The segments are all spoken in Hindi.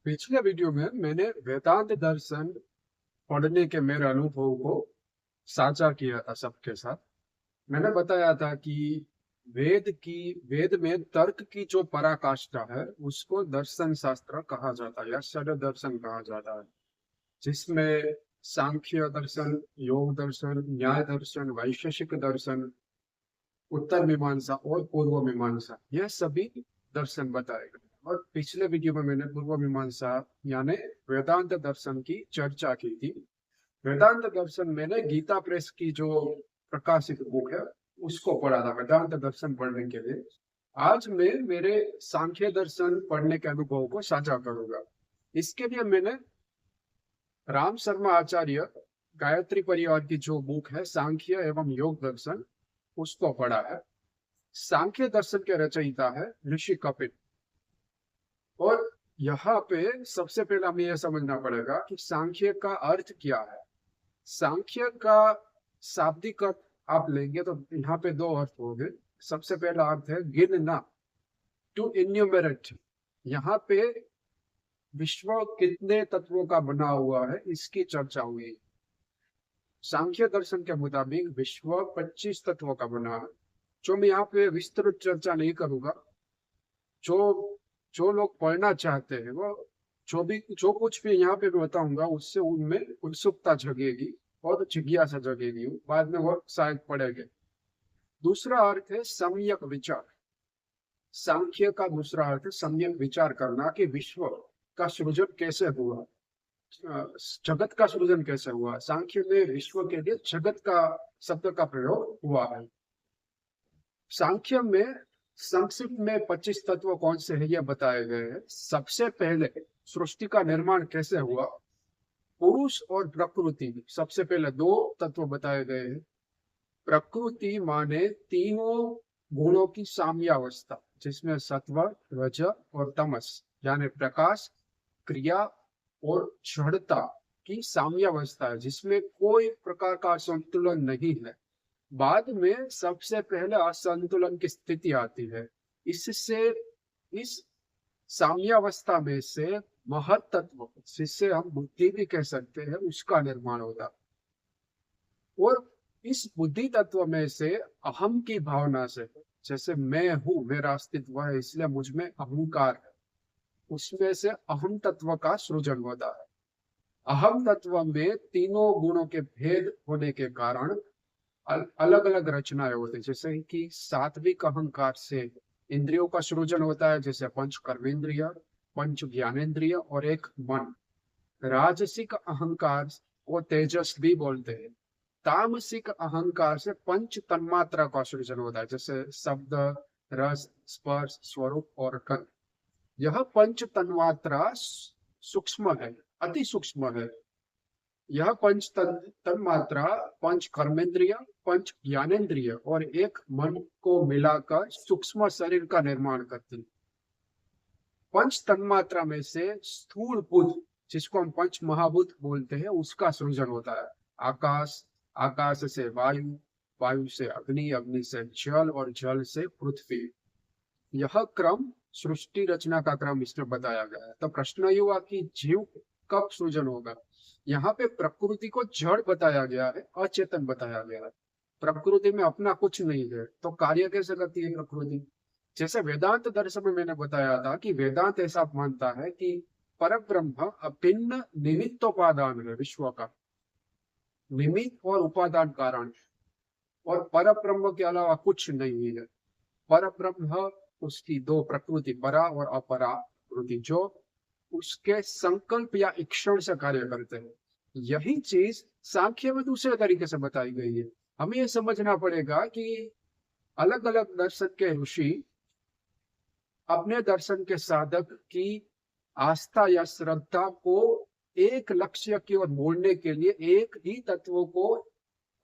पिछले वीडियो में मैंने वेदांत दर्शन पढ़ने के मेरे अनुभव को साझा किया था सबके साथ। मैंने बताया था कि वेद में तर्क की जो पराकाष्ठा है उसको दर्शन शास्त्र कहा जाता है या षड दर्शन कहा जाता है, जिसमें सांख्य दर्शन, योग दर्शन, न्याय दर्शन, वैशेषिक दर्शन, उत्तर मीमांसा और पूर्व मीमांसा, यह सभी दर्शन बताए गए। और पिछले वीडियो में मैंने पूर्व मीमांसा यानी वेदांत दर्शन की चर्चा की थी। वेदांत दर्शन मैंने गीता प्रेस की जो प्रकाशित बुक है उसको पढ़ा था वेदांत दर्शन पढ़ने के लिए। आज मैं मेरे सांख्य दर्शन पढ़ने के अनुभव को साझा करूंगा। इसके लिए मैंने राम शर्मा आचार्य गायत्री परिवार की जो बुक है सांख्य एवं योग दर्शन उसको पढ़ा है। सांख्य दर्शन के रचयिता है ऋषि कपिल। और यहाँ पे सबसे पहले हमें यह समझना पड़ेगा कि सांख्य का अर्थ क्या है। सांख्य का शाब्दिक अर्थ आप लेंगे तो यहाँ पे दो अर्थ होंगे। सबसे पहला अर्थ है गिनना, टू इन्यूमरेट। यहाँ पे विश्व कितने तत्वों का बना हुआ है इसकी चर्चा हुई। सांख्य दर्शन के मुताबिक विश्व 25 तत्वों का बना है, जो मैं यहाँ पे विस्तृत चर्चा नहीं करूंगा। जो जो लोग पढ़ना चाहते हैं वो जो कुछ भी यहाँ पे मैं बताऊंगा उससे उनमें उत्सुकता जगेगी और जिज्ञासा जगेगी, बाद में वो शायद पढ़ेंगे। दूसरा अर्थ है सम्यक विचार। सांख्य का दूसरा अर्थ है सम्यक विचार करना कि विश्व का सृजन कैसे हुआ, जगत का सृजन कैसे हुआ। सांख्य में विश्व के लिए जगत का शब्द का प्रयोग हुआ है। सांख्य में संक्षिप्त में 25 तत्व कौन से हैं यह बताए गए हैं। सबसे पहले सृष्टि का निर्माण कैसे हुआ, पुरुष और प्रकृति, सबसे पहले दो तत्व बताए गए हैं। प्रकृति माने तीनों गुणों की साम्यावस्था, जिसमें सत्व, रज और तमस यानी प्रकाश, क्रिया और जड़ता की साम्यावस्था है, जिसमें कोई प्रकार का संतुलन नहीं है। बाद में सबसे पहले असंतुलन की स्थिति आती है। इससे इस साम्यावस्था में से महत तत्व, जिससे हम बुद्धि भी कह सकते हैं, उसका निर्माण होता। और इस बुद्धि तत्व में से अहम की भावना से, जैसे मैं हूं, मेरा अस्तित्व है इसलिए मुझ में अहंकार है, उसमें से अहम तत्व का सृजन होता है। अहम तत्व में तीनों गुणों के भेद होने के कारण अलग अलग रचनाएं होती है। जैसे कि सात्विक अहंकार से इंद्रियों का सृजन होता है, जैसे पंच कर्मेंद्रिय, पंच ज्ञानेन्द्रिय और एक मन। राजसिक अहंकार को तेजस भी बोलते हैं। तामसिक अहंकार से पंच तन्मात्रा का सृजन होता है, जैसे शब्द, रस, स्पर्श, स्वरूप और गंध। यह पंच तन्मात्रा सूक्ष्म है, अति सूक्ष्म है। यह पंच तन्मात्रा पंच कर्मेंद्रिय, पंच ज्ञानेन्द्रिय और एक मन को मिलाकर सूक्ष्म शरीर का निर्माण करती है। पंच तन्मात्रा में से स्थूल बुद्ध, जिसको हम पंच महाभूत बोलते हैं, उसका सृजन होता है। आकाश, आकाश से वायु, वायु से अग्नि, अग्नि से जल और जल से पृथ्वी। यह क्रम सृष्टि रचना का क्रम इसमें बताया गया है। तो प्रश्न ये हुआ कि जीव कब सृजन होगा। यहाँ पे प्रकृति को जड़ बताया गया है, अचेतन बताया गया है। प्रकृति में अपना कुछ नहीं है, तो कार्य कैसे करती है प्रकृति। जैसे वेदांत दर्शन में मैंने बताया था कि वेदांत ऐसा मानता है कि परब्रह्म अभिन्न निमित्तोपादान है, विश्व का निमित्त और उपादान कारण, और परब्रह्म के अलावा कुछ नहीं है। परब्रह्म उसकी दो प्रकृति, परा और अपरा प्रकृति, जो उसके संकल्प या इक्षण से कार्य करते हैं। यही चीज सांख्य में दूसरे तरीके से बताई गई है। हमें यह समझना पड़ेगा कि अलग अलग दर्शन के ऋषि अपने दर्शन के साधक की आस्था या श्रद्धा को एक लक्ष्य की ओर मोड़ने के लिए एक ही तत्वों को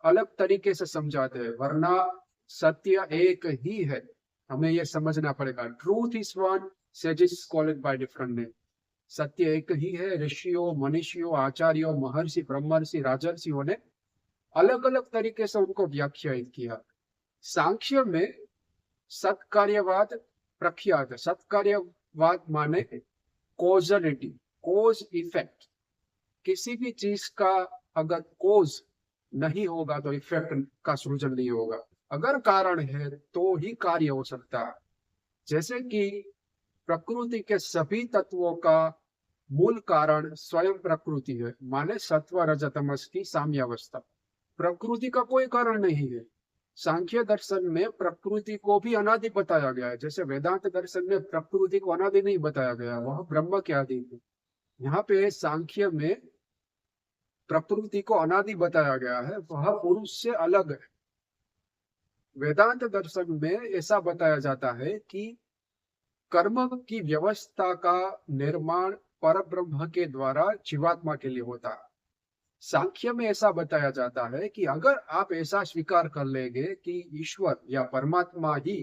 अलग तरीके से समझाते हैं, वरना सत्य एक ही है। हमें यह समझना पड़ेगा, truth is one, sages call it by different name. सत्य एक ही है। ऋषियों, मनीषियों, आचार्यों, महर्षि, ब्रह्मर्षि, राजर्षियों ने अलग अलग तरीके से उनको व्याख्यायित किया। सांख्य में सत्कार्यवाद प्रख्यात है। सत्कार्यवाद माने कॉजलिटी, कोज इफेक्ट, किसी भी चीज का अगर कोज नहीं होगा तो इफेक्ट का सृजन नहीं होगा। अगर कारण है तो ही कार्य हो सकता है। जैसे कि प्रकृति के सभी तत्वों का मूल कारण स्वयं प्रकृति है, माने सत्व रजतमस की साम्यावस्था। प्रकृति का कोई कारण नहीं है। सांख्य दर्शन में प्रकृति को भी अनादि बताया गया है, जैसे वेदांत दर्शन में प्रकृति को अनादि नहीं बताया गया, वह ब्रह्म के आदि है। यहाँ पे सांख्य में प्रकृति को अनादि बताया गया है, वह पुरुष से अलग है। वेदांत दर्शन में ऐसा बताया जाता है कि कर्म की व्यवस्था का निर्माण परब्रह्म के द्वारा जीवात्मा के लिए होता है। सांख्य में ऐसा बताया जाता है कि अगर आप ऐसा स्वीकार कर लेंगे कि ईश्वर या परमात्मा ही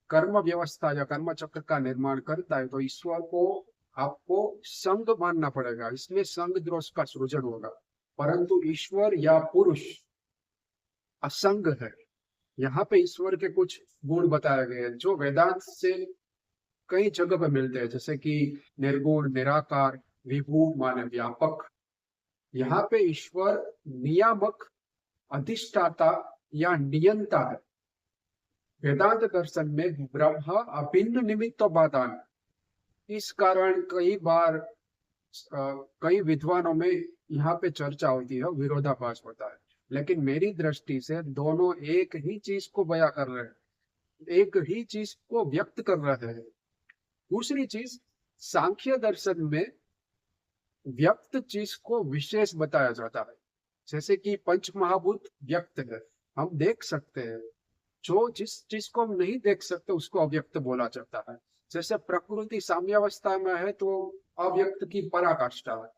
कर्म व्यवस्था या कर्म चक्र का निर्माण करता है, तो ईश्वर को आपको संग मानना पड़ेगा, इसमें संग दोष का सृजन होगा। परंतु ईश्वर या पुरुष असंग है। यहाँ पे ईश्वर के कुछ गुण बताए गए हैं जो वेदांत से कई जगह पे मिलते हैं, जैसे कि निर्गुण, निराकार, विभू माने व्यापक। यहाँ पे ईश्वर नियामक, अधिष्ठाता या नियंता है। वेदांत दर्शन में ब्रह्म अभिन्न निमित्तोपादान। इस कारण कई बार कई विद्वानों में यहाँ पे चर्चा होती है, विरोधाभास होता है, लेकिन मेरी दृष्टि से दोनों एक ही चीज को बयां कर रहे हैं, एक ही चीज को व्यक्त कर रहे हैं। दूसरी चीज, सांख्य दर्शन में व्यक्त चीज को विशेष बताया जाता है, जैसे कि पंच महाभूत व्यक्त है, हम देख सकते हैं। जो जिस चीज को हम नहीं देख सकते उसको अव्यक्त बोला जाता है। जैसे प्रकृति साम्यावस्था में है तो अव्यक्त की पराकाष्ठा है।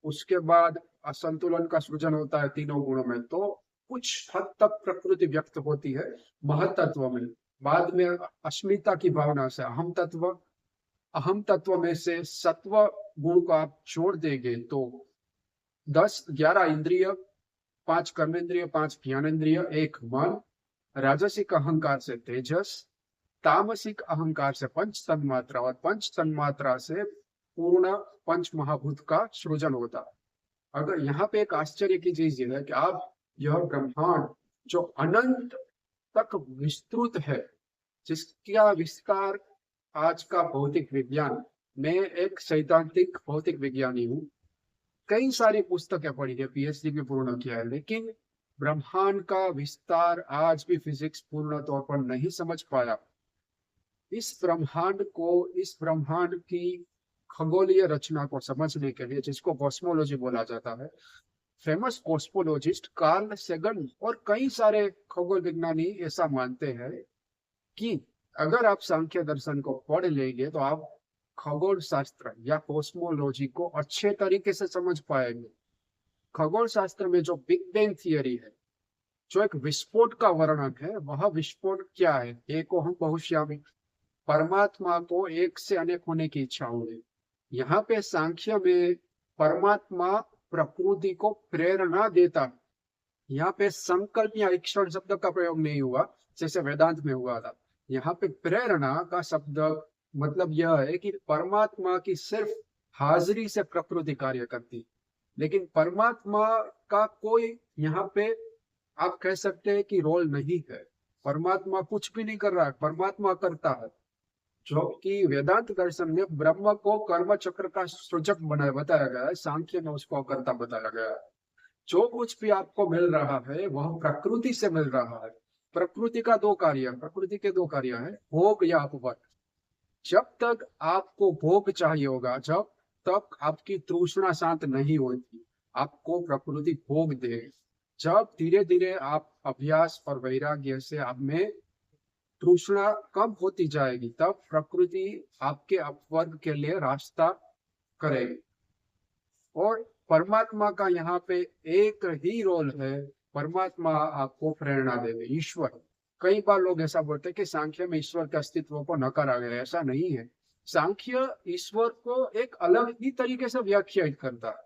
उसके बाद असंतुलन का सृजन होता है तीनों गुणों में, तो कुछ हद तक प्रकृति व्यक्त होती है महतत्व में। बाद में अस्मिता की भावना से अहम तत्व में से सत्व गुण को आप छोड़ देंगे तो 10-11 इंद्रिय, 5 कर्मेंद्रिय, 5 ज्ञानेन्द्रिय, 1 मन, राजसिक अहंकार से तेजस, तामसिक अहंकार से पंच तन्मात्रा और पंच तन्मात्रा से पूर्ण पंच महाभूत का सृजन होता है। अगर यहाँ पे एक आश्चर्य की चीज ये है कि आप यह ब्रह्मांड जो अनंत तक विस्तृत है, जिसका विस्तार आज का भौतिक विज्ञान, मैं एक सैद्धांतिक भौतिक विज्ञानी हूँ, कई सारी पुस्तकें पढ़ी है, पीएचडी भी पूर्ण किया है, लेकिन ब्रह्मांड का विस्तार आज भी फिजिक्स पूर्ण तौर पर नहीं समझ पाया। इस ब्रह्मांड की खगोलीय रचना को समझने के लिए, जिसको कॉस्मोलॉजी बोला जाता है, फेमस कॉस्मोलॉजिस्ट कार्ल सेगन और कई सारे खगोल विज्ञानी ऐसा मानते हैं कि अगर आप सांख्य दर्शन को पढ़ लेंगे तो आप खगोल शास्त्र या कॉस्मोलॉजी को अच्छे तरीके से समझ पाएंगे। खगोल शास्त्र में जो बिग बैंग थियरी है, जो एक विस्फोट का वर्णन है, वह विस्फोट क्या है? एको हम बहुश्यामी, परमात्मा को एक से अनेक होने की इच्छा होगी। यहाँ पे सांख्य में परमात्मा प्रकृति को प्रेरणा देता है। यहाँ पे संकल्प या इक्षण शब्द का प्रयोग नहीं हुआ जैसे वेदांत में हुआ था। यहाँ पे प्रेरणा का शब्द मतलब यह है कि परमात्मा की सिर्फ हाजिरी से प्रकृति कार्य करती, लेकिन परमात्मा का कोई यहाँ पे आप कह सकते हैं कि रोल नहीं है। परमात्मा कुछ भी नहीं कर रहा है, परमात्मा करता है। जो कि वेदांत दर्शन में ब्रह्म को कर्म चक्र का सृजक बताया गया है, सांख्य में उसको कर्ता बताया गया है। जो कुछ भी आपको मिल रहा है वह प्रकृति से मिल रहा है। प्रकृति के दो कार्य है, भोग या अपवर्ग। जब तक आपको भोग चाहिए होगा, जब तक आपकी तृष्णा शांत नहीं होती, आपको प्रकृति भोग दे। जब धीरे धीरे आप अभ्यास और वैराग्य से आप में तृष्णा कम होती जाएगी, तब प्रकृति आपके अपवर्ग के लिए रास्ता करेगी। और परमात्मा का यहाँ पे एक ही रोल है, परमात्मा आपको प्रेरणा देवे, ईश्वर। कई बार लोग ऐसा बोलते हैं कि सांख्य में ईश्वर के अस्तित्व को नकारा गया, ऐसा नहीं है। सांख्य ईश्वर को एक अलग ही तरीके से व्याख्यायित करता है।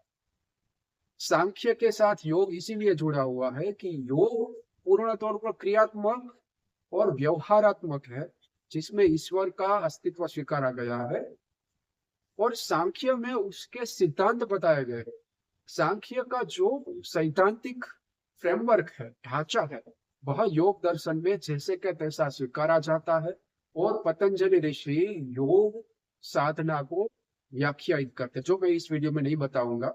सांख्य के साथ योग इसीलिए जुड़ा हुआ है कि योग पूर्ण तौर पर क्रियात्मक और व्यवहारात्मक है, जिसमें ईश्वर का अस्तित्व स्वीकारा गया है। और सांख्य में उसके सिद्धांत बताए गए। सांख्य का जो सैद्धांतिक फ्रेमवर्क है, ढांचा है, वह योग दर्शन में जैसे के तैसा स्वीकारा जाता है। और पतंजलि ऋषि योग साधना को व्याख्यायित करते, जो मैं इस वीडियो में नहीं बताऊंगा।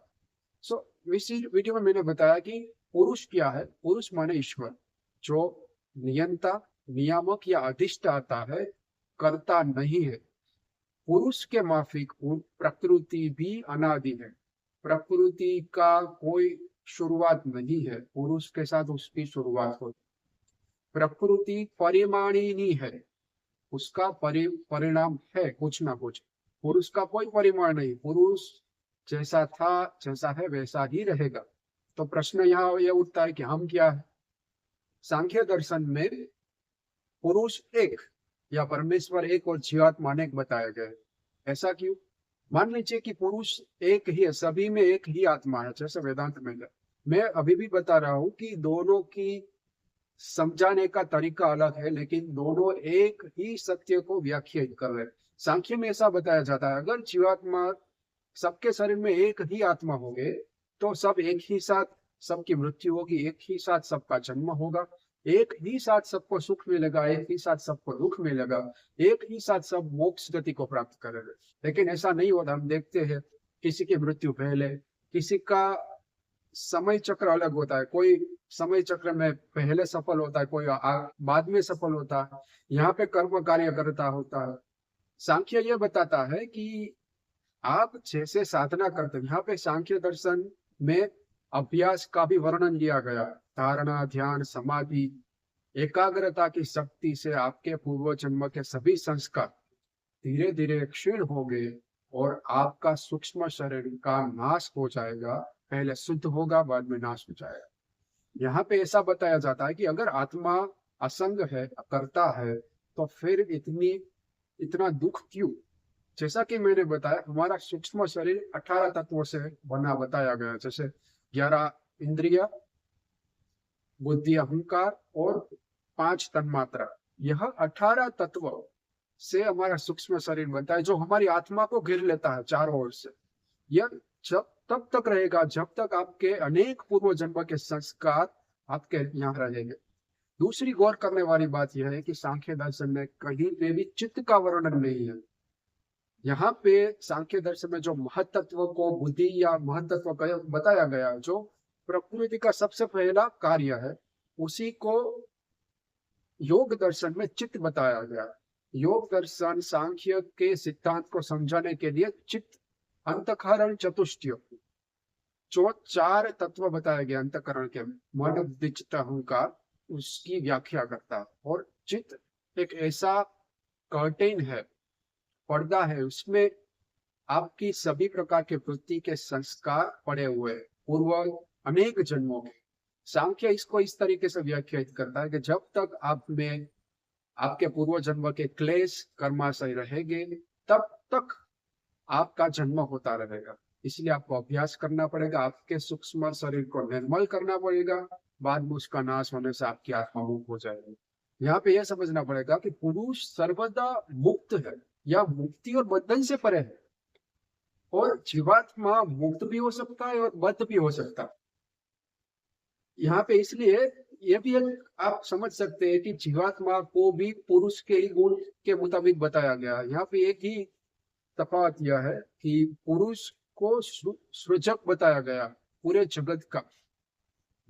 सो इस वीडियो में मैंने बताया कि पुरुष क्या है। पुरुष माने ईश्वर, जो नियंता, नियामक या अधिष्ठाता है, कर्ता नहीं है। पुरुष के माफिक प्रकृति भी अनादि है। प्रकृति का कोई शुरुआत नहीं है, पुरुष के साथ उसकी शुरुआत होती। प्रकृति परिमाणिनी है, उसका परिणाम है कुछ ना कुछ। पुरुष का कोई परिमाण नहीं, पुरुष जैसा था, जैसा है, वैसा ही रहेगा। तो प्रश्न यहाँ यह उठता है कि हम क्या है। सांख्य दर्शन में पुरुष एक या परमेश्वर एक और जीवात्मा अनेक बताए गए। ऐसा क्यों? मान लीजिए कि पुरुष एक ही है, सभी में एक ही आत्मा है, जैसे वेदांत में है। मैं अभी भी बता रहा हूं कि दोनों की समझाने का तरीका अलग है, लेकिन दोनों एक ही सत्य को व्याख्यायित कर रहे हैं। सांख्य में ऐसा बताया जाता है, अगर जीवात्मा, सबके शरीर में एक ही आत्मा होंगे तो सब एक ही साथ, सबकी मृत्यु होगी, एक ही साथ सबका जन्म होगा, एक ही साथ सबको सुख मिलेगा, एक ही साथ सबको दुख मिलेगा, एक ही साथ सब मोक्ष गति को प्राप्त करेंगे। लेकिन ऐसा नहीं होता। हम देखते हैं किसी की मृत्यु पहले, किसी का समय चक्र अलग होता है। कोई समय चक्र में पहले सफल होता है, कोई बाद में सफल होता है। यहाँ पे कर्म कार्य करता होता है। सांख्य ये बताता है कि आप जैसे साधना करते हैं, यहाँ पे सांख्य दर्शन में अभ्यास का भी वर्णन किया गया। धारणा, ध्यान, समाधि, एकाग्रता की शक्ति से आपके पूर्व जन्म के सभी संस्कार धीरे धीरे क्षीण होंगे और आपका सूक्ष्म शरीर का नाश हो जाएगा। पहले शुद्ध होगा, बाद में नाश हो जाएगा। यहाँ पे ऐसा बताया जाता है कि अगर आत्मा असंग है, करता है, तो फिर इतना दुख क्यों? जैसा कि मैंने बताया, हमारा सूक्ष्म शरीर 18 तत्वों से बना बताया गया, जैसे 11 इंद्रिया, बुद्धि, अहंकार और 5 तन्मात्रा। यह 18 तत्व से हमारा सूक्ष्म शरीर बनता है, जो हमारी आत्मा को घेर लेता है चारों ओर से। यह जब तब तक रहेगा जब तक आपके अनेक पूर्व जन्म के संस्कार आपके यहाँ रहेंगे। दूसरी गौर करने वाली बात यह है कि सांख्य दर्शन में कहीं पे भी चित्त का वर्णन नहीं है। यहाँ पे सांख्य दर्शन में जो महत्त्व को बुद्धि या महत्त्व बताया गया, जो प्रकृति का सबसे पहला कार्य है, उसी को योग दर्शन में चित्त बताया गया। योग दर्शन सांख्य के सिद्धांत को समझाने के लिए चित्त, अंतःकरण, चतुष्टय, जो 4 तत्व बताए गए अंतःकरण के, मन, बुद्धि, चित्त, अहंकार, उसकी व्याख्या करता है। और चित्त एक ऐसा कर्टेन है, पर्दा है, उसमें आपकी सभी प्रकार के वृत्ति के संस्कार पड़े हुए हैं, पूर्व अनेक जन्मों के। सांख्य इसको इस तरीके से व्याख्यायित करता है कि जब तक आप में आपके पूर्व जन्म के क्लेश कर्माशय रहेंगे, तब तक आपका जन्म होता रहेगा। इसलिए आपको अभ्यास करना पड़ेगा, आपके सूक्ष्म शरीर को निर्मल करना पड़ेगा, बाद में उसका नाश होने से आपकी आत्मा मुक्त हो जाएगी। यहाँ पे यह समझना पड़ेगा कि पुरुष सर्वदा मुक्त है या मुक्ति और बंधन से परे है, और जीवात्मा मुक्त भी हो सकता है और बद्ध भी हो सकता है। यहाँ पे इसलिए ये भी आप समझ सकते हैं कि जीवात्मा को भी पुरुष के ही गुण के मुताबिक बताया गया है। यहाँ पे एक ही तफावत यह है कि पुरुष को सृजक बताया गया पूरे जगत का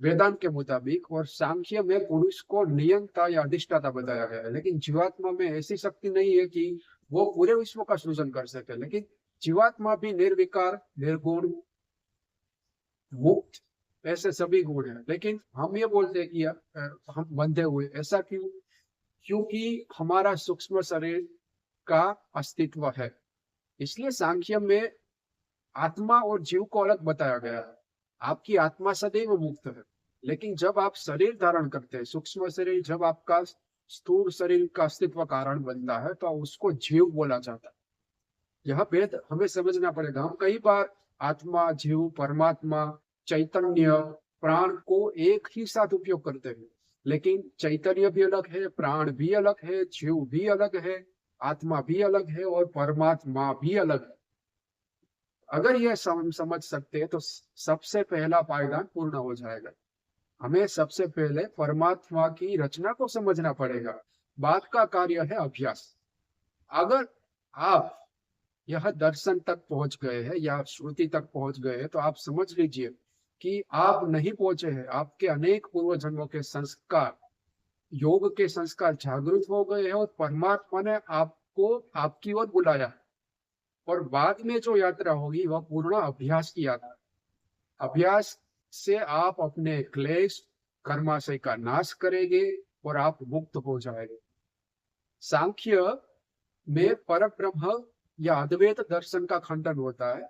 वेदांत के मुताबिक, और सांख्य में पुरुष को नियंता या अधिष्ठाता बताया गया है। लेकिन जीवात्मा में ऐसी शक्ति नहीं है कि वो पूरे विश्व का सृजन कर सके। लेकिन जीवात्मा भी निर्विकार, निर्गुण, मुक्त, ऐसे सभी गुण हैं। लेकिन हम ये बोलते हैं कि हम बंधे हुए। ऐसा क्यों? क्योंकि हमारा सूक्ष्म शरीर का अस्तित्व है। इसलिए सांख्य में आत्मा और जीव को अलग बताया गया है। आपकी आत्मा सदैव मुक्त है, लेकिन जब आप शरीर धारण करते हैं, सूक्ष्म शरीर, जब आपका स्थूल शरीर का अस्तित्व कारण बनता है, तो उसको जीव बोला जाता है। यह भेद हमें समझना पड़ेगा। हम कई बार आत्मा, जीव, परमात्मा, चैतन्य, प्राण को एक ही साथ उपयोग करते हैं, लेकिन चैतन्य भी अलग है, प्राण भी अलग है, जीव भी अलग है, आत्मा भी अलग है और परमात्मा भी अलग है। अगर यह समझ सकते हैं तो सबसे पहला पायदान पूर्ण हो जाएगा। हमें सबसे पहले परमात्मा की रचना को समझना पड़ेगा। बाद का कार्य है अभ्यास। अगर आप यह दर्शन तक पहुंच गए हैं या श्रुति तक पहुंच गए हैं तो आप समझ लीजिए कि आप नहीं पहुंचे हैं। आपके अनेक पूर्व जन्मों के संस्कार, योग के संस्कार जागृत हो गए हैं और परमात्मा ने आपको आपकी ओर बुलाया है। और बाद में जो यात्रा होगी वह पूर्ण अभ्यास की यात्रा। अभ्यास से आप अपने क्लेश कर्माशय का नाश करेंगे और आप मुक्त हो जाएंगे। सांख्य में पर ब्रह्म या अद्वैत दर्शन का खंडन होता है,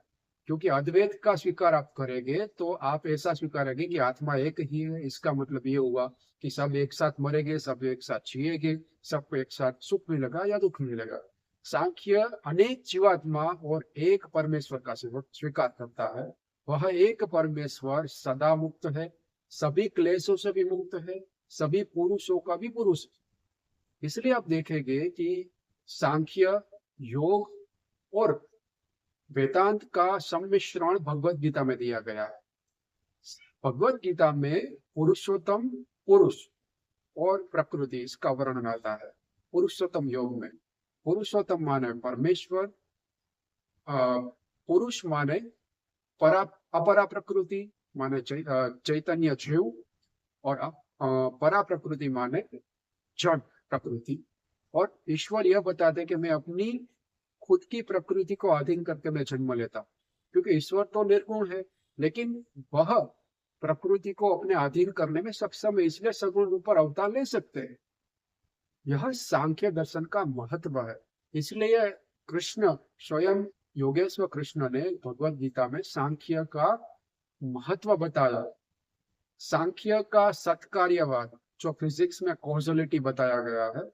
क्योंकि अद्वैत का स्वीकार आप करेंगे तो आप ऐसा स्वीकारेंगे कि आत्मा एक ही है। इसका मतलब ये हुआ कि सब एक साथ मरेंगे, सब एक साथ जिएंगे, सबको एक साथ सुख मिलेगा या दुख मिलेगा। सांख्य अनेक जीवात्मा और एक परमेश्वर का स्वीकार करता है। वह एक परमेश्वर सदा मुक्त है, सभी क्लेशों से भी मुक्त है, सभी पुरुषों का भी पुरुष है। इसलिए आप देखेंगे कि सांख्य, योग और वेदांत का सम्मिश्रण भगवत गीता में दिया गया है। भगवत गीता में पुरुषोत्तम पुरुष और प्रकृति इसका वर्णन आता है। पुरुषोत्तम योग में पुरुषोत्तम माने परमेश्वर, पुरुष माने अपरा प्रकृति माने चैतन्य जीव, और परा प्रकृति माने जड़ प्रकृति। और ईश्वर यह बताते हैं कि मैं अपनी खुद की प्रकृति को अधीन करके मैं जन्म लेता, क्योंकि ईश्वर तो निर्गुण है, लेकिन वह प्रकृति को अपने अधीन करने में सक्षम है, इसलिए सगुण रूप पर अवतार ले सकते हैं। यह सांख्य दर्शन का महत्व है। इसलिए कृष्ण स्वयं योगेश्वर कृष्ण ने भगवत गीता में सांख्य का महत्व बताया। सांख्य का सत्कार्यवाद जो फिजिक्स में कॉजलिटी बताया गया है,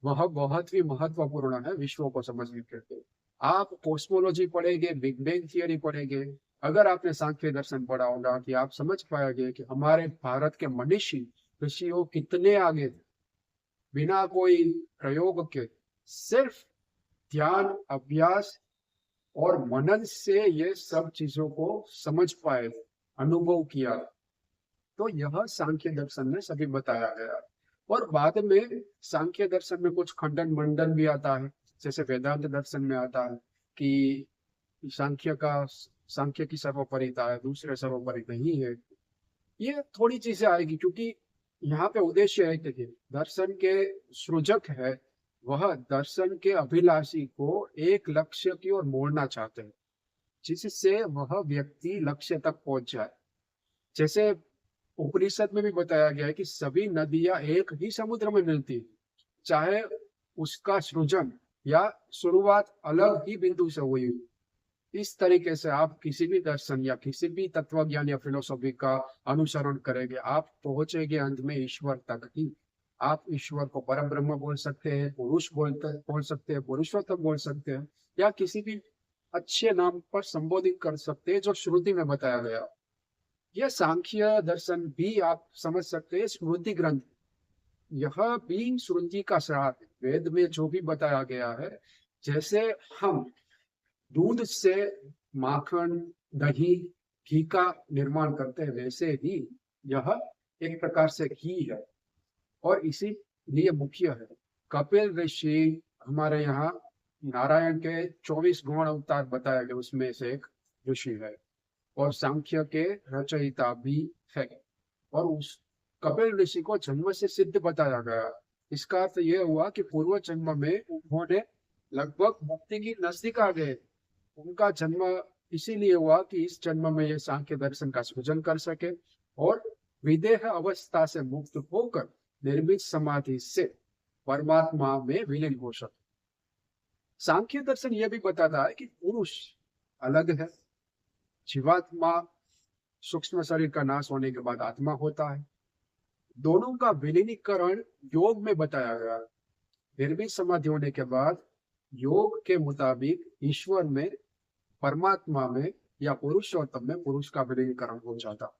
वह बहुत ही महत्वपूर्ण है विश्व को समझने के लिए। आप कॉस्मोलॉजी पढ़ेंगे, बिग बैंग थियरी पढ़ेंगे, अगर आपने सांख्य दर्शन पढ़ा होगा कि आप समझ पाएंगे कि हमारे भारत के मनीषी ऋषियों कितने आगे थे। बिना कोई प्रयोग के सिर्फ ध्यान, अभ्यास और मनन से ये सब चीजों को समझ पाए, अनुभव किया। तो यह सांख्य दर्शन में सभी बताया गया। और बाद में सांख्य दर्शन में कुछ खंडन मंडन भी आता है, जैसे वेदांत दर्शन में आता है कि सांख्य की सर्वोपरिता है, दूसरे सर्वोपरि नहीं है। ये थोड़ी चीजें आएगी, क्योंकि यहाँ पे उद्देश्य है कि दर्शन के सृजक है, वह दर्शन के अभिलाषी को एक लक्ष्य की ओर मोड़ना चाहते हैं, जिससे वह व्यक्ति लक्ष्य तक पहुंच जाए। जैसे उपनिषद में भी बताया गया है कि सभी नदियां एक ही समुद्र में मिलती है, चाहे उसका सृजन या शुरुआत अलग ही बिंदु से हुई। इस तरीके से आप किसी भी दर्शन या किसी भी तत्वज्ञान या फिलोसॉफी का अनुसरण करेंगे, आप पहुंचेंगे अंत में ईश्वर तक ही। आप ईश्वर को परब्रह्म बोल सकते हैं, पुरुष बोल सकते हैं, पुरुषोत्तम बोल सकते हैं, या किसी भी अच्छे नाम पर संबोधित कर सकते हैं जो श्रुति में बताया गया। यह सांख्य दर्शन भी आप समझ सकते हैं स्मृति ग्रंथ, यह भी श्रुति का सार है। वेद में जो भी बताया गया है, जैसे हम दूध से माखन, दही, घी का निर्माण करते हैं, वैसे ही यह एक प्रकार से घी है और इसीलिए मुख्य है। कपिल ऋषि हमारे यहाँ नारायण के 24 गुण अवतार बताया गया, उसमें से एक ऋषि है और सांख्य के रचयिता भी है। और उस कपिल ऋषि को जन्म से सिद्ध बताया गया। इसका अर्थ यह हुआ कि पूर्व जन्म में उन्होंने लगभग मुक्ति की नजदीक आ गए। उनका जन्म इसीलिए हुआ कि इस जन्म में ये सांख्य दर्शन का सृजन कर सके और विदेह अवस्था से मुक्त होकर निर्मित समाधि से परमात्मा में विलीन हो सके। सांख्य दर्शन यह भी बताता है कि पुरुष अलग है, जीवात्मा सूक्ष्म शरीर का नाश होने के बाद आत्मा होता है। दोनों का विलीनीकरण योग में बताया गया। निर्मित समाधि होने के बाद योग के मुताबिक ईश्वर में, परमात्मा में या पुरुषोत्तम में पुरुष का विलीनीकरण हो जाता।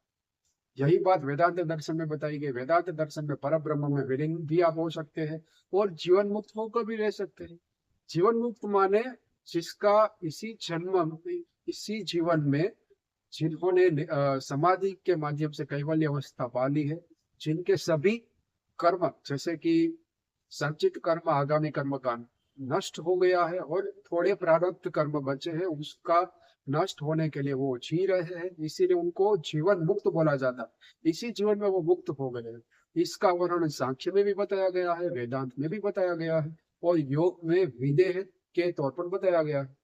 यही बात वेदांत दर्शन में बताई गई। वेदांत दर्शन में परब्रह्म में विलीन भी आप हो सकते हैं और जीवन मुक्त होकर भी रह सकते हैं। जीवन मुक्त माने जिसका इसी जन्म में, इसी जीवन में जिन्होंने समाधि के माध्यम से कैवल्य अवस्था पा ली है, जिनके सभी कर्म जैसे कि संचित कर्म आगामी कर्म का नष्ट हो गया है और थोड़े प्रारब्ध कर्म बचे हैं, उसका नष्ट होने के लिए वो जी रहे हैं, इसीलिए उनको जीवन मुक्त बोला जाता है। इसी जीवन में वो मुक्त हो गए हैं। इसका वर्णन सांख्य में भी बताया गया है, वेदांत में भी बताया गया है और योग में विदेह के तौर पर बताया गया है।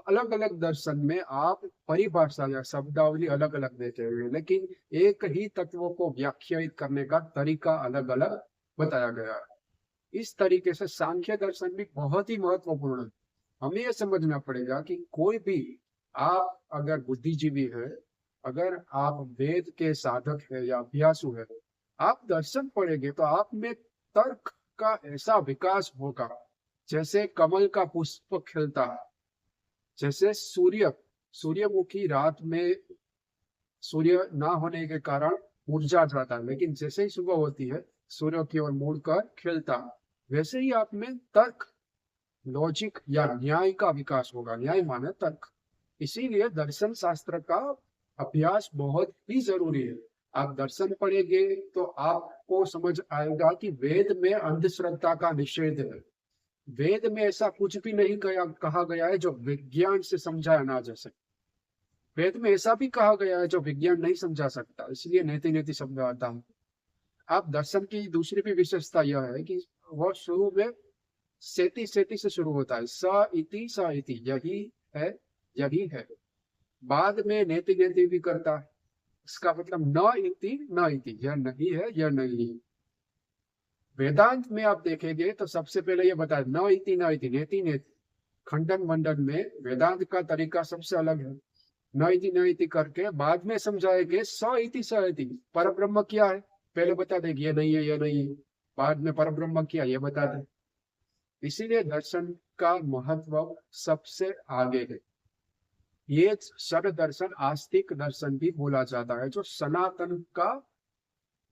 अलग अलग दर्शन में आप परिभाषा या शब्दावली अलग अलग देते हुए, लेकिन एक ही तत्व को व्याख्यायित करने का तरीका अलग अलग बताया गया है। इस तरीके से सांख्य दर्शन भी बहुत ही महत्वपूर्ण है। हमें यह समझना पड़ेगा कि कोई भी, आप अगर बुद्धिजीवी है, अगर आप वेद के साधक है या अभ्यासु है, आप दर्शन पढ़ेंगे तो आप में तर्क का ऐसा विकास होगा जैसे कमल का पुष्प खिलता है, जैसे सूर्यमुखी रात में सूर्य ना होने के कारण मुरझा जाता है, लेकिन जैसे ही सुबह होती है सूर्य की ओर मुड़कर खिलता है। वैसे ही आप में तर्क, लॉजिक या न्याय का विकास होगा। न्याय माने तर्क। इसीलिए दर्शन शास्त्र का अभ्यास बहुत ही जरूरी है। आप दर्शन पढ़ेंगे तो आपको समझ आएगा कि वेद में अंधश्रद्धा का निषेध है। वेद में ऐसा कुछ भी नहीं कहा गया है जो विज्ञान से समझाया ना जा सके। वेद में ऐसा भी कहा गया है जो विज्ञान नहीं समझा सकता, इसलिए नेति नेति शब्द आता है। आप दर्शन की दूसरी भी विशेषता यह है कि वह शुरू में सेति सेति से शुरू होता है, स इति यही है। बाद में नेति नेति भी करता है। इसका मतलब न इति, यह नहीं है, यह नहीं है। वेदांत में आप देखेंगे तो सबसे पहले ये बताया न इति नेति नेति। खंडन मंडन में वेदांत का तरीका सबसे अलग है। न इति करके बाद में समझाएंगे स इति। पर ब्रह्म क्या है पहले बता देंगे, ये नहीं है, ये नहीं है। बाद में पर ब्रह्म क्या ये बता दे। इसीलिए दर्शन का महत्व सबसे आगे है। ये शर दर्शन आस्तिक दर्शन भी बोला जाता है, जो सनातन का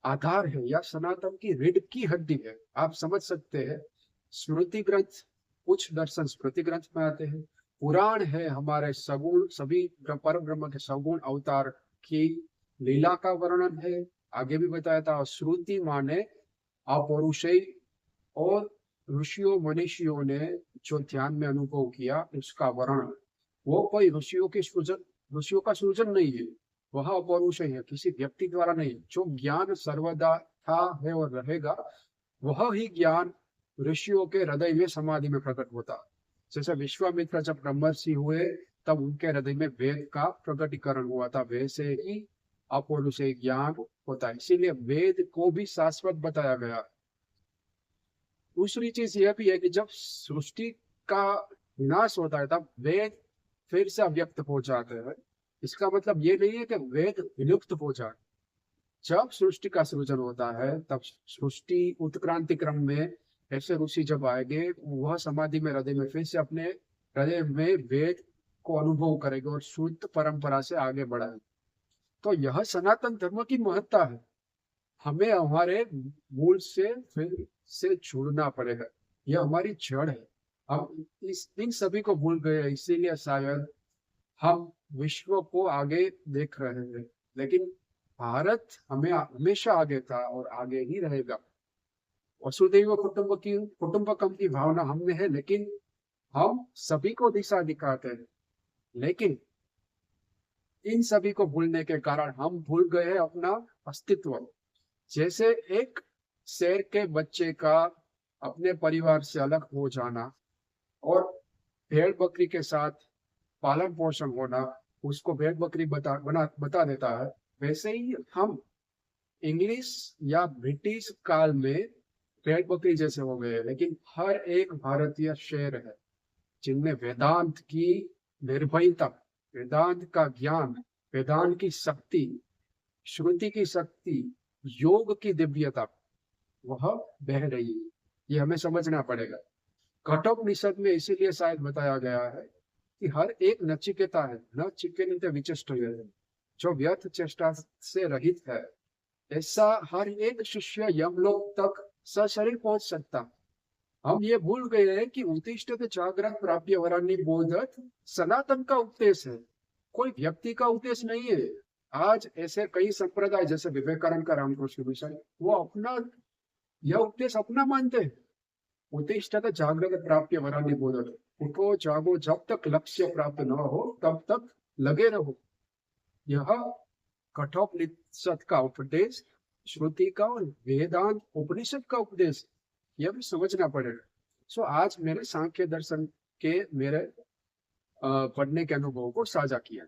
आधार है या सनातन की रीढ़ की हड्डी है। आप समझ सकते हैं, स्मृति ग्रंथ, कुछ दर्शन स्मृति ग्रंथ में आते हैं। पुराण है हमारे सगुण, सभी पर ब्रह्म के सगुण अवतार की लीला का वर्णन है, आगे भी बताया था। श्रुति माने अपौरुषेय, और ऋषियों मनीषियों ने जो ध्यान में अनुभव किया उसका वर्णन। वो कोई ऋषियों का सृजन नहीं है, वह अपौरुषेय है, किसी व्यक्ति द्वारा नहीं। जो ज्ञान सर्वदा था, है और रहेगा, वह ही ज्ञान ऋषियों के हृदय में समाधि में प्रकट होता। जैसे विश्वामित्र जब ब्रह्मर्षि हुए तब उनके हृदय में वेद का प्रकटीकरण हुआ था, वैसे ही अपौरुषेय ज्ञान होता है। इसीलिए वेद को भी शाश्वत बताया गया। दूसरी चीज यह भी है कि जब सृष्टि का विनाश होता है तब वेद फिर से अव्यक्त हो जाते हैं। इसका मतलब ये नहीं है कि वेद विलुप्त हो जाए। जब सृष्टि का सृजन होता है तब सृष्टि उत्क्रांति क्रम में ऐसे ऋषि जब आएंगे, वह समाधि में हृदय में फिर से अपने हृदय में वेद को अनुभव करेंगे और शुद्ध परंपरा से आगे बढ़ाएंगे। तो यह सनातन धर्म की महत्ता है। हमें हमारे मूल से फिर से जुड़ना पड़ेगा, यह हमारी जड़ है। हम इन सभी को भूल गए, इसीलिए शायद हम विश्व को आगे देख रहे हैं, लेकिन भारत हमें हमेशा आगे था और आगे ही रहेगा। वसुदैव कुटुंबकम की भावना हमने है, लेकिन हम सभी को दिशा दिखाते हैं। लेकिन इन सभी को भूलने के कारण हम भूल गए हैं अपना अस्तित्व। जैसे एक शेर के बच्चे का अपने परिवार से अलग हो जाना और भेड़ बकरी के साथ पालन पोषण होना उसको भेड़ बकरी बता देता है, वैसे ही हम इंग्लिश या ब्रिटिश काल में भेड़ बकरी जैसे हो गए। लेकिन हर एक भारतीय शेर है जिनमें वेदांत की निर्भयता, वेदांत का ज्ञान, वेदांत की शक्ति, श्रुति की शक्ति, योग की दिव्यता वह बह रही है। ये हमें समझना पड़ेगा। कठोपनिषद में इसीलिए शायद बताया गया है कि हर एक नचिकेता है, नचिकेत विचेष्ट, जो व्यर्थ चेष्टा से रहित है। ऐसा हर एक शिष्य यमलोक तक सशरीर पहुंच सकता। हम ये भूल गए हैं कि उत्तिष्ठत जागृत प्राप्य वरान्नी बोधत सनातन का उपदेश है, कोई व्यक्ति का उपदेश नहीं है। आज ऐसे कई संप्रदाय जैसे विवेकानंद का रामकृष्ण मिशन, वो अपना यह उपदेश अपना मानते हैं। उत्तिष्ठत जागृत प्राप्य वरान्नी बोधत, उठो जागो, जब तक लक्ष्य प्राप्त न हो तब तक लगे रहो। यह कठोपनिषद का उपदेश, श्रुति का और वेदांत उपनिषद का उपदेश, यह भी समझना पड़ेगा। सो आज मैंने सांख्य दर्शन के मेरे पढ़ने के अनुभव को साझा किया।